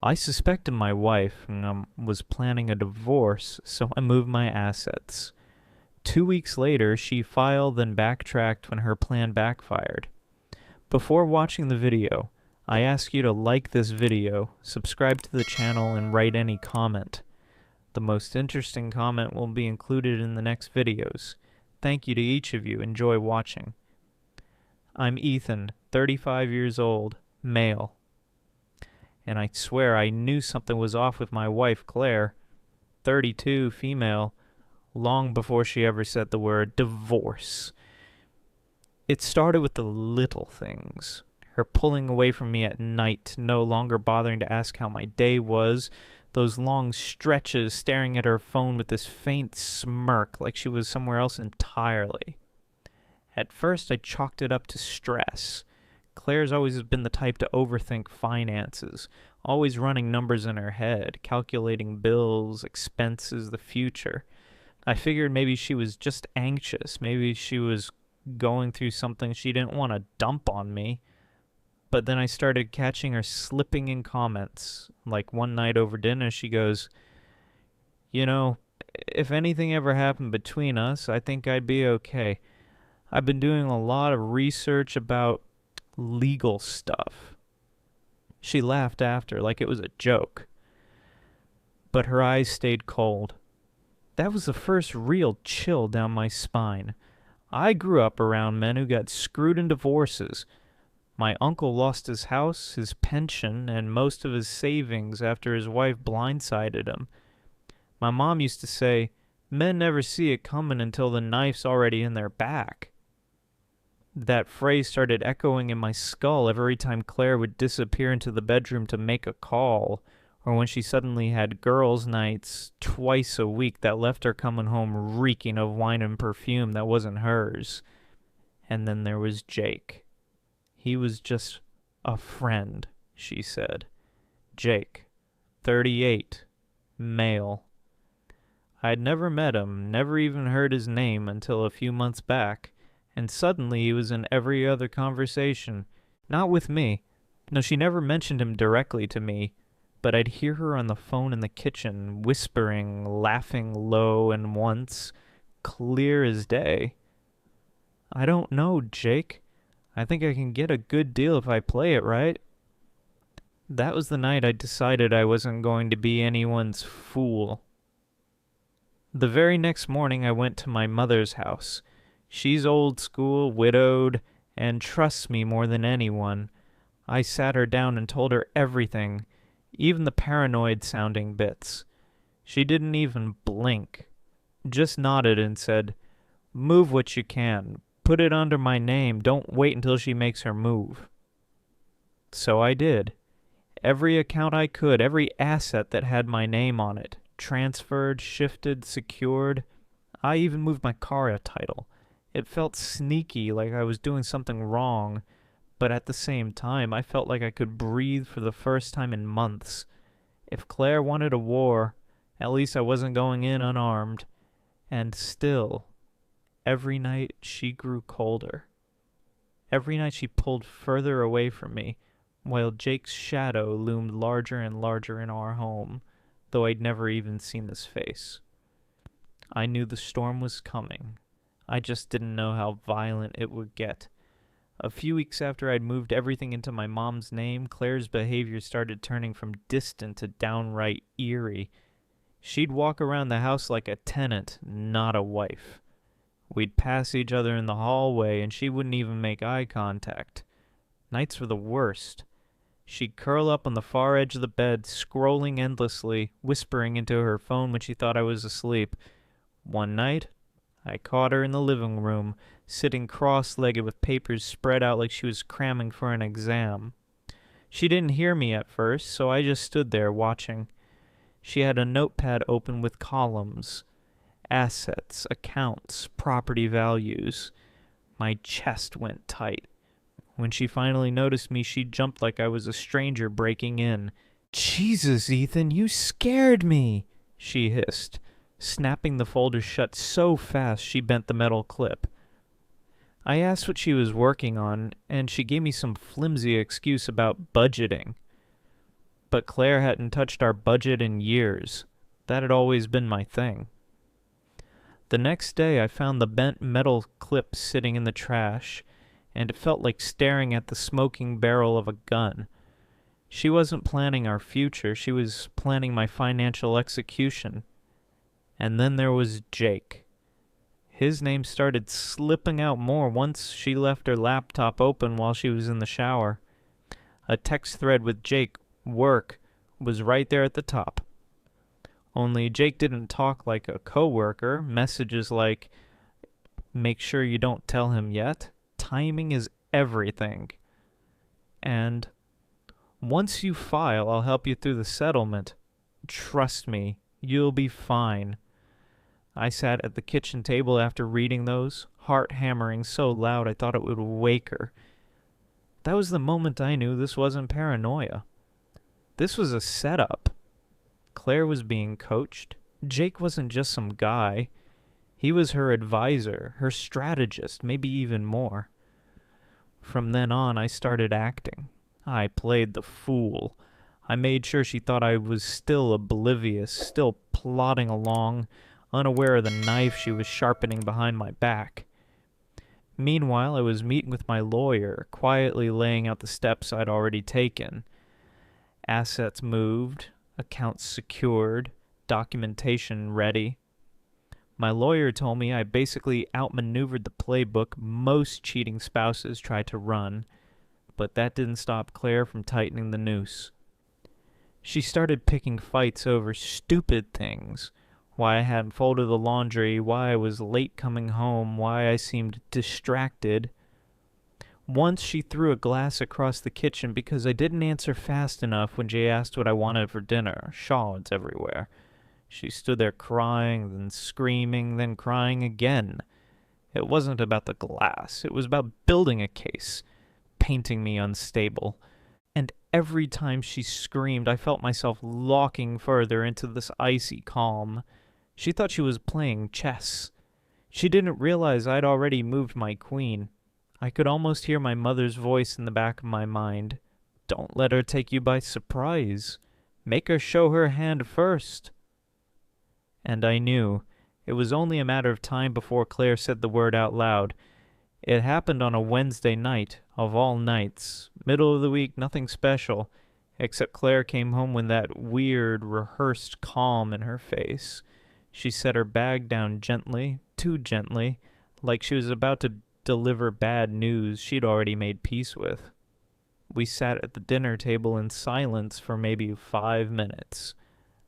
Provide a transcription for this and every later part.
I suspected my wife was planning a divorce, so I moved my assets. 2 weeks later, she filed and backtracked when her plan backfired. Before watching the video, I ask you to like this video, subscribe to the channel, and write any comment. The most interesting comment will be included in the next videos. Thank you to each of you. Enjoy watching. I'm Ethan, 35 years old, male. And I swear I knew something was off with my wife, Claire, 32, female, long before she ever said the word divorce. It started with the little things. Her pulling away from me at night, no longer bothering to ask how my day was, those long stretches staring at her phone with this faint smirk like she was somewhere else entirely. At first I chalked it up to stress. Claire's always been the type to overthink finances, always running numbers in her head, calculating bills, expenses, the future. I figured maybe she was just anxious, maybe she was going through something she didn't want to dump on me. But then I started catching her slipping in comments. Like one night over dinner, she goes, "You know, if anything ever happened between us, I think I'd be okay. I've been doing a lot of research about legal stuff." She laughed after, like it was a joke. But her eyes stayed cold. That was the first real chill down my spine. I grew up around men who got screwed in divorces. My uncle lost his house, his pension, and most of his savings after his wife blindsided him. My mom used to say, men never see it coming until the knife's already in their back. That phrase started echoing in my skull every time Claire would disappear into the bedroom to make a call, or when she suddenly had girls' nights twice a week that left her coming home reeking of wine and perfume that wasn't hers. And then there was Jake. He was just a friend, she said. Jake, 38, male. I'd never met him, never even heard his name until a few months back, and suddenly he was in every other conversation. Not with me. No, she never mentioned him directly to me, but I'd hear her on the phone in the kitchen, whispering, laughing low, and once, clear as day. "I don't know, Jake. I think I can get a good deal if I play it right." That was the night I decided I wasn't going to be anyone's fool. The very next morning I went to my mother's house. She's old school, widowed, and trusts me more than anyone. I sat her down and told her everything, even the paranoid-sounding bits. She didn't even blink, just nodded and said, "Move what you can. Put it under my name. Don't wait until she makes her move." So I did. Every account I could, every asset that had my name on it, transferred, shifted, secured. I even moved my car title. It felt sneaky, like I was doing something wrong, but at the same time, I felt like I could breathe for the first time in months. If Claire wanted a war, at least I wasn't going in unarmed. And still, every night she grew colder. Every night she pulled further away from me, while Jake's shadow loomed larger and larger in our home, though I'd never even seen his face. I knew the storm was coming. I just didn't know how violent it would get. A few weeks after I'd moved everything into my mom's name, Claire's behavior started turning from distant to downright eerie. She'd walk around the house like a tenant, not a wife. We'd pass each other in the hallway, and she wouldn't even make eye contact. Nights were the worst. She'd curl up on the far edge of the bed, scrolling endlessly, whispering into her phone when she thought I was asleep. One night, I caught her in the living room, sitting cross-legged with papers spread out like she was cramming for an exam. She didn't hear me at first, so I just stood there watching. She had a notepad open with columns. Assets, accounts, property values. My chest went tight. When she finally noticed me, she jumped like I was a stranger breaking in. "Jesus, Ethan, you scared me," she hissed, snapping the folder shut so fast she bent the metal clip. I asked what she was working on, and she gave me some flimsy excuse about budgeting. But Claire hadn't touched our budget in years. That had always been my thing. The next day I found the bent metal clip sitting in the trash, and it felt like staring at the smoking barrel of a gun. She wasn't planning our future, she was planning my financial execution. And then there was Jake. His name started slipping out more once she left her laptop open while she was in the shower. A text thread with Jake, work, was right there at the top. Only Jake didn't talk like a coworker. Messages like, make sure you don't tell him yet. Timing is everything. And once you file, I'll help you through the settlement. Trust me, you'll be fine. I sat at the kitchen table after reading those, heart hammering so loud I thought it would wake her. That was the moment I knew this wasn't paranoia. This was a setup. Claire was being coached. Jake wasn't just some guy. He was her advisor, her strategist, maybe even more. From then on, I started acting. I played the fool. I made sure she thought I was still oblivious, still plodding along, unaware of the knife she was sharpening behind my back. Meanwhile, I was meeting with my lawyer, quietly laying out the steps I'd already taken. Assets moved, accounts secured, documentation ready. My lawyer told me I basically outmaneuvered the playbook most cheating spouses try to run, but that didn't stop Claire from tightening the noose. She started picking fights over stupid things. Why I hadn't folded the laundry, why I was late coming home, why I seemed distracted. Once she threw a glass across the kitchen because I didn't answer fast enough when Jay asked what I wanted for dinner. Shards everywhere. She stood there crying, then screaming, then crying again. It wasn't about the glass. It was about building a case, painting me unstable. And every time she screamed, I felt myself locking further into this icy calm. She thought she was playing chess. She didn't realize I'd already moved my queen. I could almost hear my mother's voice in the back of my mind. Don't let her take you by surprise. Make her show her hand first. And I knew. It was only a matter of time before Claire said the word out loud. It happened on a Wednesday night, of all nights. Middle of the week, nothing special, except Claire came home with that weird, rehearsed calm in her face. She set her bag down gently, too gently, like she was about to deliver bad news she'd already made peace with. We sat at the dinner table in silence for maybe 5 minutes.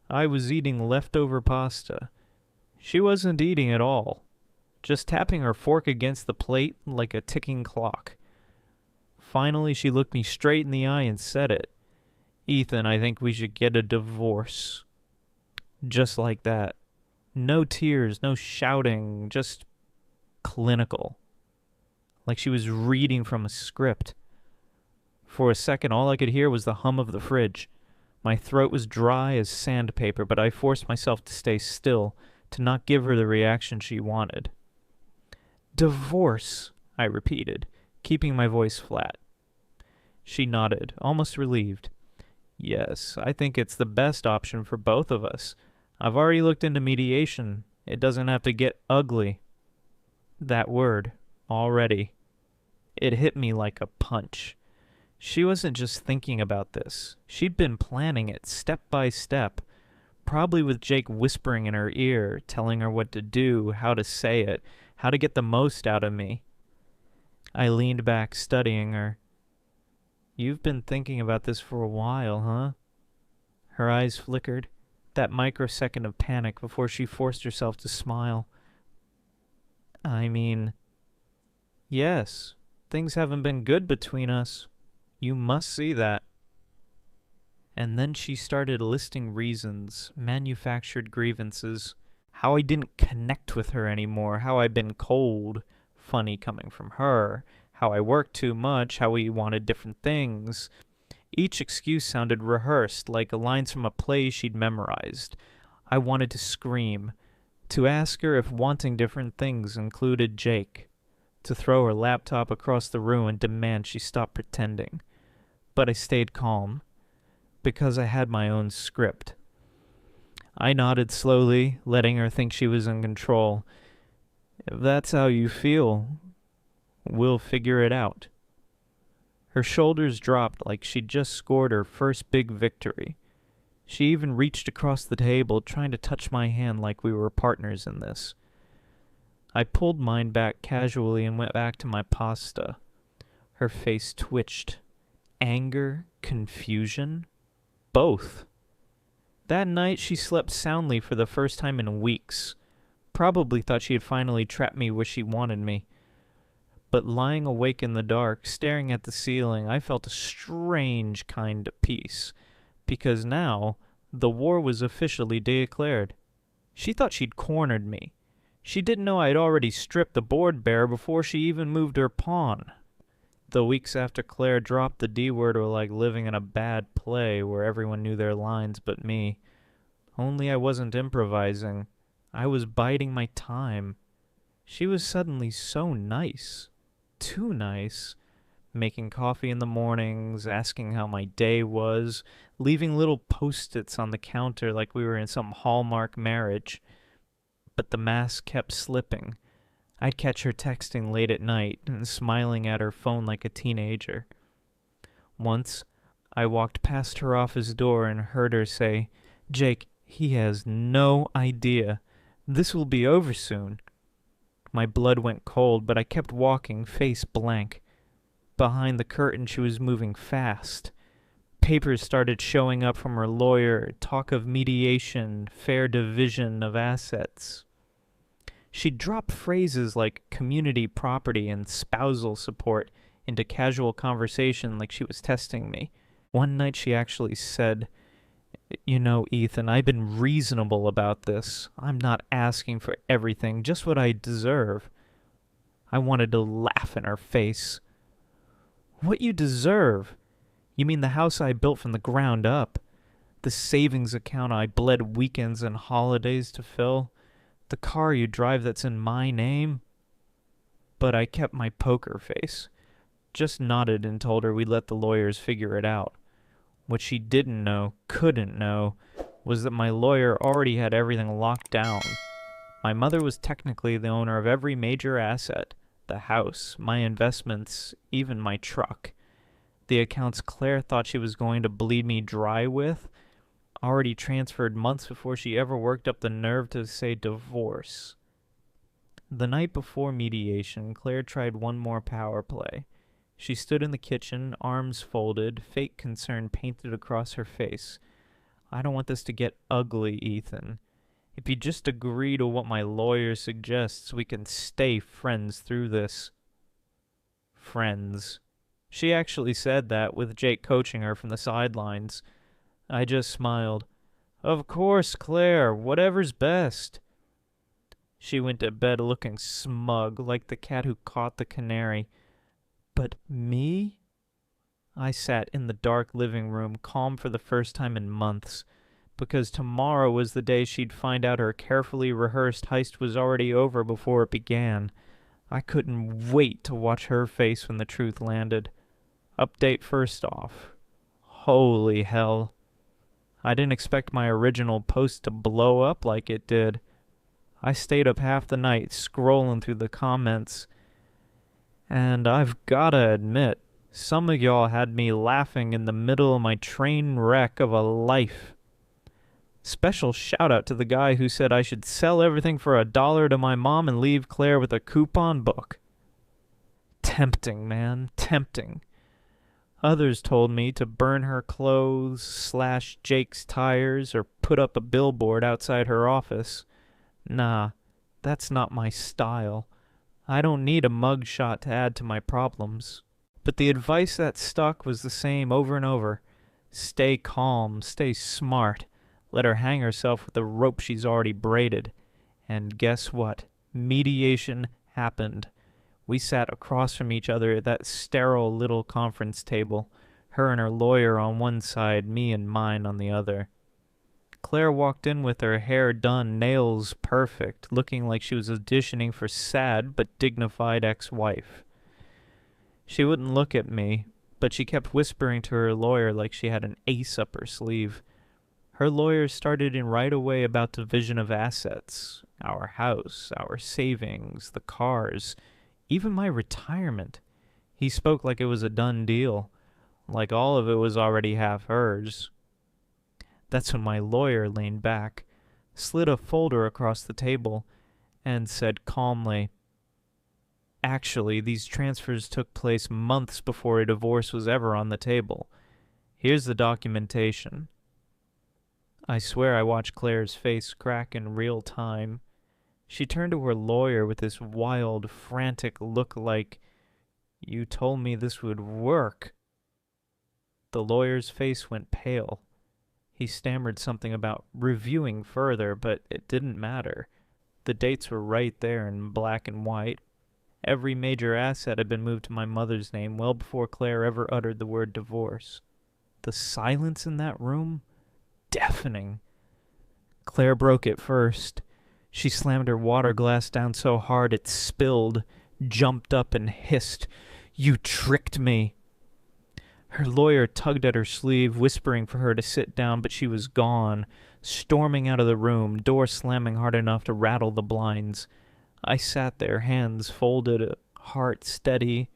I was eating leftover pasta. She wasn't eating at all, just tapping her fork against the plate like a ticking clock. Finally, she looked me straight in the eye and said it. Ethan, I think we should get a divorce. Just like that. No tears, no shouting, just clinical. Like she was reading from a script. For a second, all I could hear was the hum of the fridge. My throat was dry as sandpaper, but I forced myself to stay still, to not give her the reaction she wanted. Divorce, I repeated, keeping my voice flat. She nodded, almost relieved. Yes, I think it's the best option for both of us. I've already looked into mediation. It doesn't have to get ugly. That word, already. It hit me like a punch. She wasn't just thinking about this. She'd been planning it step by step, probably with Jake whispering in her ear, telling her what to do, how to say it, how to get the most out of me. I leaned back, studying her. You've been thinking about this for a while, huh? Her eyes flickered, that microsecond of panic before she forced herself to smile. I mean, yes, things haven't been good between us. You must see that. And then she started listing reasons, manufactured grievances, how I didn't connect with her anymore, how I'd been cold, funny coming from her, how I worked too much, how we wanted different things. Each excuse sounded rehearsed, like lines from a play she'd memorized. I wanted to scream, to ask her if wanting different things included Jake, to throw her laptop across the room and demand she stop pretending. But I stayed calm. because I had my own script. I nodded slowly, letting her think she was in control. If that's how you feel, we'll figure it out. Her shoulders dropped like she'd just scored her first big victory. She even reached across the table, trying to touch my hand like we were partners in this. I pulled mine back casually and went back to my pasta. Her face twitched. Anger, confusion, both. That night she slept soundly for the first time in weeks. Probably thought she had finally trapped me where she wanted me. But lying awake in the dark, staring at the ceiling, I felt a strange kind of peace. Because now, the war was officially declared. She thought she'd cornered me. She didn't know I'd already stripped the board bare before she even moved her pawn. The weeks after Claire dropped the D word were like living in a bad play where everyone knew their lines but me. Only I wasn't improvising. I was biding my time. She was suddenly so nice. Too nice. Making coffee in the mornings, asking how my day was, leaving little post-its on the counter like we were in some Hallmark marriage. But the mask kept slipping. I'd catch her texting late at night and smiling at her phone like a teenager. Once, I walked past her office door and heard her say, "Jake, he has no idea. This will be over soon." My blood went cold, but I kept walking, face blank. Behind the curtain, she was moving fast. Papers started showing up from her lawyer, talk of mediation, fair division of assets. She'd drop phrases like community property and spousal support into casual conversation like she was testing me. One night she actually said, "You know, Ethan, I've been reasonable about this. I'm not asking for everything, just what I deserve." I wanted to laugh in her face. "What you deserve? You mean the house I built from the ground up? The savings account I bled weekends and holidays to fill? The car you drive that's in my name?" But I kept my poker face. Just nodded and told her we'd let the lawyers figure it out. What she didn't know, couldn't know, was that my lawyer already had everything locked down. My mother was technically the owner of every major asset. The house, my investments, even my truck. The accounts Claire thought she was going to bleed me dry with already transferred months before she ever worked up the nerve to say divorce. The night before mediation, Claire tried one more power play. She stood in the kitchen, arms folded, fake concern painted across her face. "I don't want this to get ugly, Ethan. If you just agree to what my lawyer suggests, we can stay friends through this." Friends. She actually said that, with Jake coaching her from the sidelines. I just smiled. "Of course, Claire, whatever's best." She went to bed looking smug, like the cat who caught the canary. But me? I sat in the dark living room, calm for the first time in months, because tomorrow was the day she'd find out her carefully rehearsed heist was already over before it began. I couldn't wait to watch her face when the truth landed. Update first off. Holy hell. I didn't expect my original post to blow up like it did. I stayed up half the night scrolling through the comments. And I've gotta admit, some of y'all had me laughing in the middle of my train wreck of a life. Special shout out to the guy who said I should sell everything for $1 to my mom and leave Claire with a coupon book. Tempting, man, tempting. Others told me to burn her clothes, slash Jake's tires, or put up a billboard outside her office. Nah, that's not my style. I don't need a mugshot to add to my problems. But the advice that stuck was the same over and over. Stay calm, stay smart. Let her hang herself with the rope she's already braided. And guess what? Mediation happened. We sat across from each other at that sterile little conference table, her and her lawyer on one side, me and mine on the other. Claire walked in with her hair done, nails perfect, looking like she was auditioning for sad but dignified ex-wife. She wouldn't look at me, but she kept whispering to her lawyer like she had an ace up her sleeve. Her lawyer started in right away about division of assets, our house, our savings, the cars, even my retirement. He spoke like it was a done deal, like all of it was already half hers. That's when my lawyer leaned back, slid a folder across the table, and said calmly, "Actually, these transfers took place months before a divorce was ever on the table. Here's the documentation." I swear I watched Claire's face crack in real time. She turned to her lawyer with this wild, frantic look like, "You told me this would work." The lawyer's face went pale. He stammered something about reviewing further, but it didn't matter. The dates were right there in black and white. Every major asset had been moved to my mother's name well before Claire ever uttered the word divorce. The silence in that room? Deafening. Claire broke it first. She slammed her water glass down so hard it spilled, jumped up and hissed, "You tricked me." Her lawyer tugged at her sleeve, whispering for her to sit down, but she was gone, storming out of the room, door slamming hard enough to rattle the blinds. I sat there, hands folded, heart steady.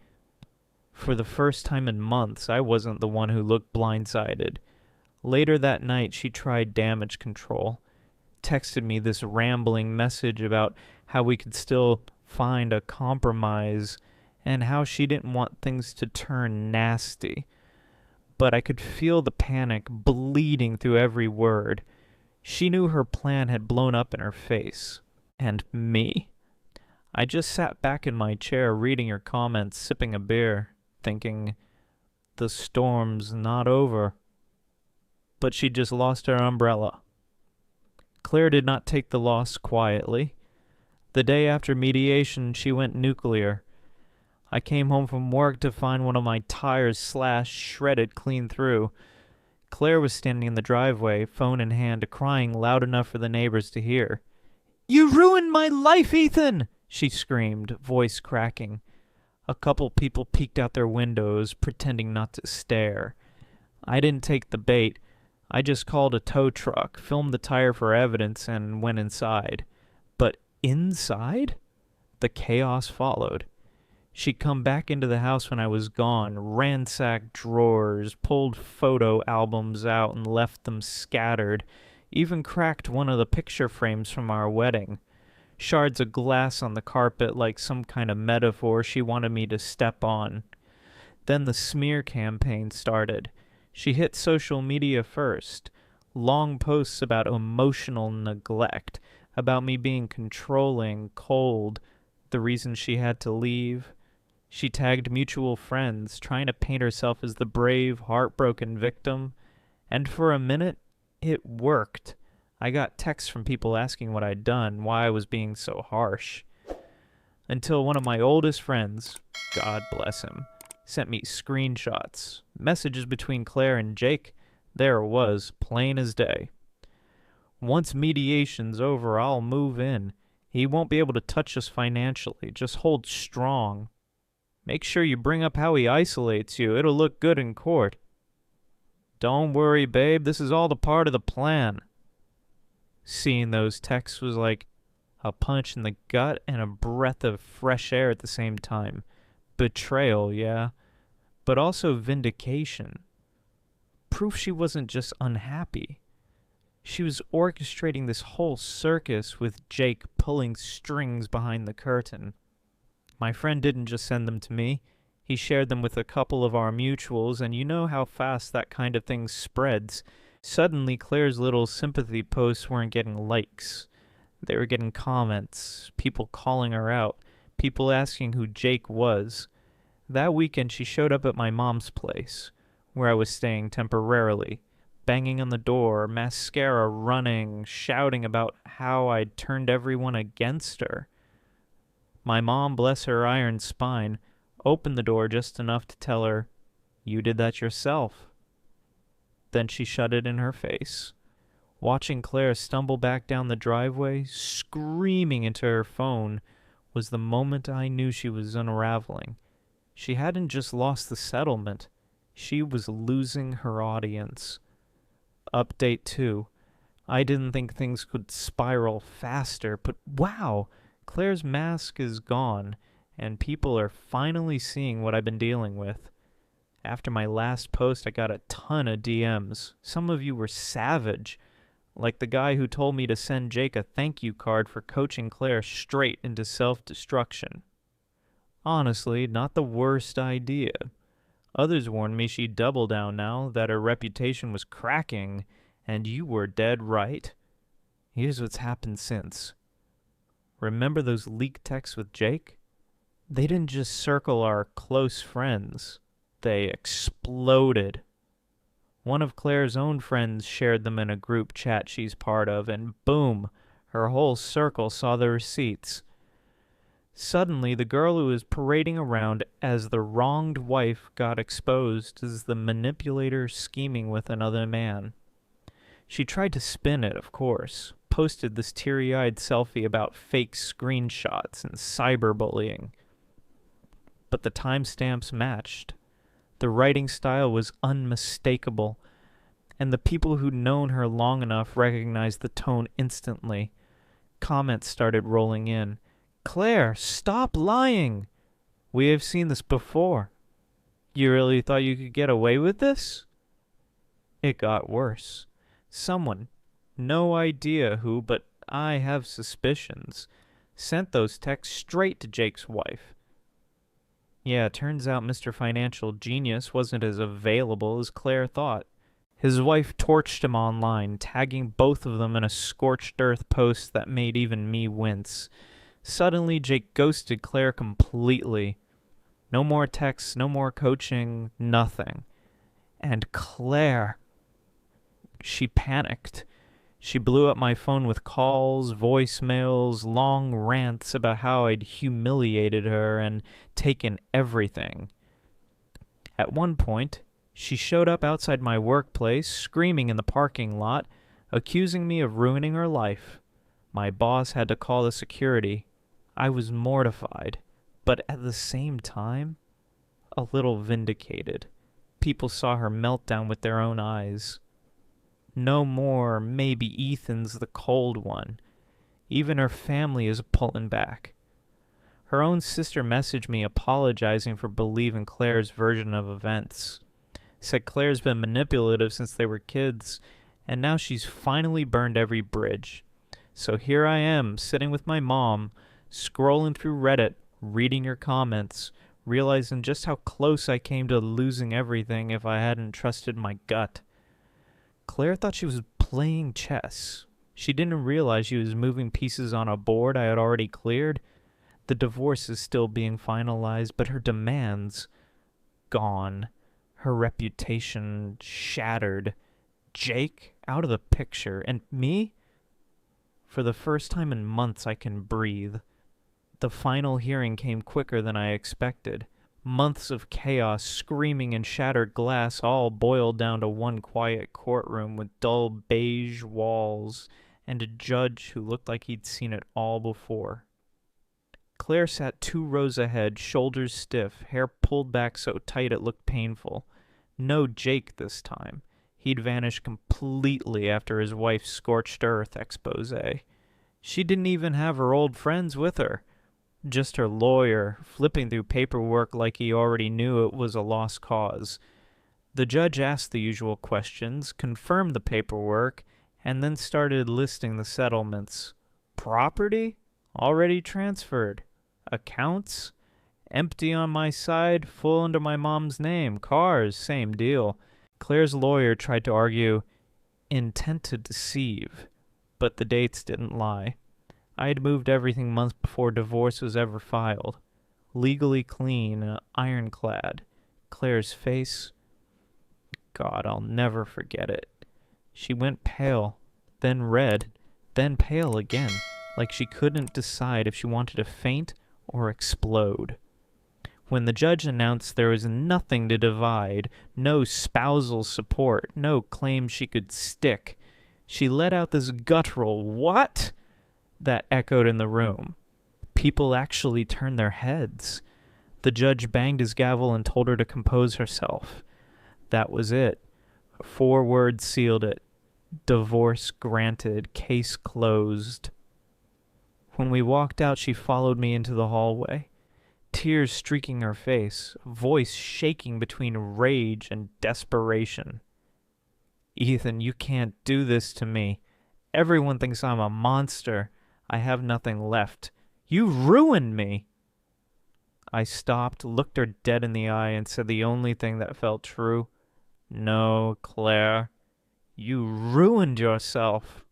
For the first time in months, I wasn't the one who looked blindsided. Later that night, she tried damage control, texted me this rambling message about how we could still find a compromise and how she didn't want things to turn nasty. But I could feel the panic bleeding through every word. She knew her plan had blown up in her face. And me. I just sat back in my chair reading her comments, sipping a beer, thinking, the storm's not over. But she just lost her umbrella. Claire did not take the loss quietly. The day after mediation, she went nuclear. I came home from work to find one of my tires slashed, shredded clean through. Claire was standing in the driveway, phone in hand, crying loud enough for the neighbors to hear. "You ruined my life, Ethan!" she screamed, voice cracking. A couple people peeked out their windows, pretending not to stare. I didn't take the bait. I just called a tow truck, filmed the tire for evidence, and went inside. But inside? The chaos followed. She'd come back into the house when I was gone, ransacked drawers, pulled photo albums out and left them scattered, even cracked one of the picture frames from our wedding. Shards of glass on the carpet like some kind of metaphor she wanted me to step on. Then the smear campaign started. She hit social media first. Long posts about emotional neglect, about me being controlling, cold, the reason she had to leave. She tagged mutual friends, trying to paint herself as the brave, heartbroken victim. And for a minute, it worked. I got texts from people asking what I'd done, why I was being so harsh. Until one of my oldest friends, God bless him, sent me screenshots, messages between Claire and Jake. There it was, plain as day. "Once mediation's over, I'll move in. He won't be able to touch us financially. Just hold strong. Make sure you bring up how he isolates you. It'll look good in court." "Don't worry, babe. This is all the part of the plan." Seeing those texts was like a punch in the gut and a breath of fresh air at the same time. Betrayal, yeah, but also vindication. Proof she wasn't just unhappy. She was orchestrating this whole circus with Jake pulling strings behind the curtain. My friend didn't just send them to me. He shared them with a couple of our mutuals, and you know how fast that kind of thing spreads. Suddenly, Claire's little sympathy posts weren't getting likes. They were getting comments, people calling her out, people asking who Jake was. That weekend, she showed up at my mom's place, where I was staying temporarily, banging on the door, mascara running, shouting about how I'd turned everyone against her. My mom, bless her iron spine, opened the door just enough to tell her, "You did that yourself." Then she shut it in her face. Watching Claire stumble back down the driveway, screaming into her phone, was the moment I knew she was unraveling. She hadn't just lost the settlement. She was losing her audience. Update 2. I didn't think things could spiral faster, but wow, Claire's mask is gone, and people are finally seeing what I've been dealing with. After my last post, I got a ton of DMs. Some of you were savage, like the guy who told me to send Jake a thank you card for coaching Claire straight into self-destruction. Honestly, not the worst idea. Others warned me she'd double down now, that her reputation was cracking, and you were dead right. Here's what's happened since. Remember those leaked texts with Jake? They didn't just circle our close friends. They exploded. One of Claire's own friends shared them in a group chat she's part of, and boom, her whole circle saw the receipts. Suddenly, the girl who was parading around as the wronged wife got exposed as the manipulator scheming with another man. She tried to spin it, of course, posted this teary-eyed selfie about fake screenshots and cyberbullying. But the timestamps matched. The writing style was unmistakable, and the people who'd known her long enough recognized the tone instantly. Comments started rolling in. Claire, stop lying! We have seen this before. You really thought you could get away with this? It got worse. Someone, no idea who, but I have suspicions, sent those texts straight to Jake's wife. Yeah, turns out Mr. Financial Genius wasn't as available as Claire thought. His wife torched him online, tagging both of them in a scorched earth post that made even me wince. Suddenly, Jake ghosted Claire completely. No more texts, no more coaching, nothing. And Claire... She panicked. She blew up my phone with calls, voicemails, long rants about how I'd humiliated her and taken everything. At one point, she showed up outside my workplace, screaming in the parking lot, accusing me of ruining her life. My boss had to call the security. I was mortified, but at the same time, a little vindicated. People saw her meltdown with their own eyes. No more, maybe Ethan's the cold one. Even her family is pulling back. Her own sister messaged me apologizing for believing Claire's version of events. Said Claire's been manipulative since they were kids, and now she's finally burned every bridge. So here I am, sitting with my mom, scrolling through Reddit, reading her comments, realizing just how close I came to losing everything if I hadn't trusted my gut. Claire thought she was playing chess. She didn't realize she was moving pieces on a board I had already cleared. The divorce is still being finalized, but her demands, gone. Her reputation shattered. Jake out of the picture. And me? For the first time in months, I can breathe. The final hearing came quicker than I expected. Months of chaos, screaming, and shattered glass all boiled down to one quiet courtroom with dull beige walls and a judge who looked like he'd seen it all before. Claire sat 2 rows ahead, shoulders stiff, hair pulled back so tight it looked painful. No Jake this time. He'd vanished completely after his wife's scorched earth expose. She didn't even have her old friends with her. Just her lawyer, flipping through paperwork like he already knew it was a lost cause. The judge asked the usual questions, confirmed the paperwork, and then started listing the settlements. Property? Already transferred. Accounts? Empty on my side, full under my mom's name. Cars, same deal. Claire's lawyer tried to argue intent to deceive, but the dates didn't lie. I had moved everything months before divorce was ever filed. Legally clean and ironclad. Claire's face... God, I'll never forget it. She went pale, then red, then pale again, like she couldn't decide if she wanted to faint or explode. When the judge announced there was nothing to divide, no spousal support, no claim she could stick, she let out this guttural, "What?" that echoed in the room. People actually turned their heads. The judge banged his gavel and told her to compose herself. That was it. 4 words sealed it. Divorce granted. Case closed. When we walked out, she followed me into the hallway, tears streaking her face, voice shaking between rage and desperation. Ethan, you can't do this to me. Everyone thinks I'm a monster. I have nothing left. You ruined me. I stopped, looked her dead in the eye, and said the only thing that felt true. No, Claire. You ruined yourself.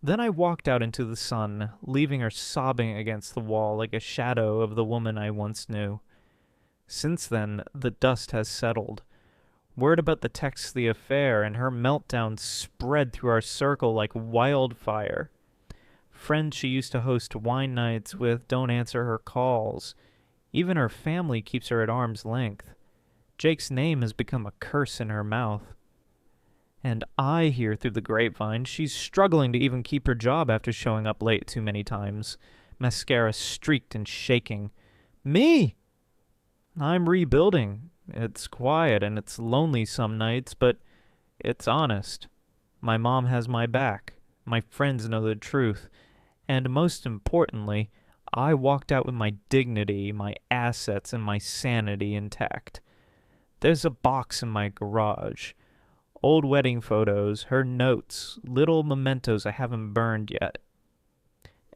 Then I walked out into the sun, leaving her sobbing against the wall like a shadow of the woman I once knew. Since then, the dust has settled. Word about the text, the affair, and her meltdown spread through our circle like wildfire. Friends she used to host wine nights with don't answer her calls. Even her family keeps her at arm's length. Jake's name has become a curse in her mouth. And I hear through the grapevine she's struggling to even keep her job after showing up late too many times. Mascara streaked and shaking. Me! I'm rebuilding. It's quiet and it's lonely some nights, but it's honest. My mom has my back. My friends know the truth. And most importantly, I walked out with my dignity, my assets, and my sanity intact. There's a box in my garage. Old wedding photos, her notes, little mementos I haven't burned yet.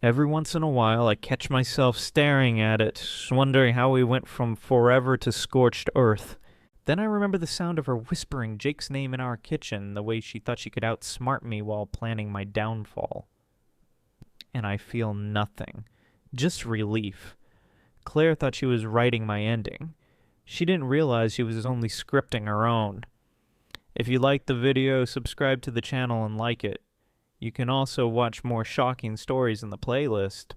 Every once in a while, I catch myself staring at it, wondering how we went from forever to scorched earth. Then I remember the sound of her whispering Jake's name in our kitchen, the way she thought she could outsmart me while planning my downfall. And I feel nothing. Just relief. Claire thought she was writing my ending. She didn't realize she was only scripting her own. If you liked the video, subscribe to the channel and like it. You can also watch more shocking stories in the playlist.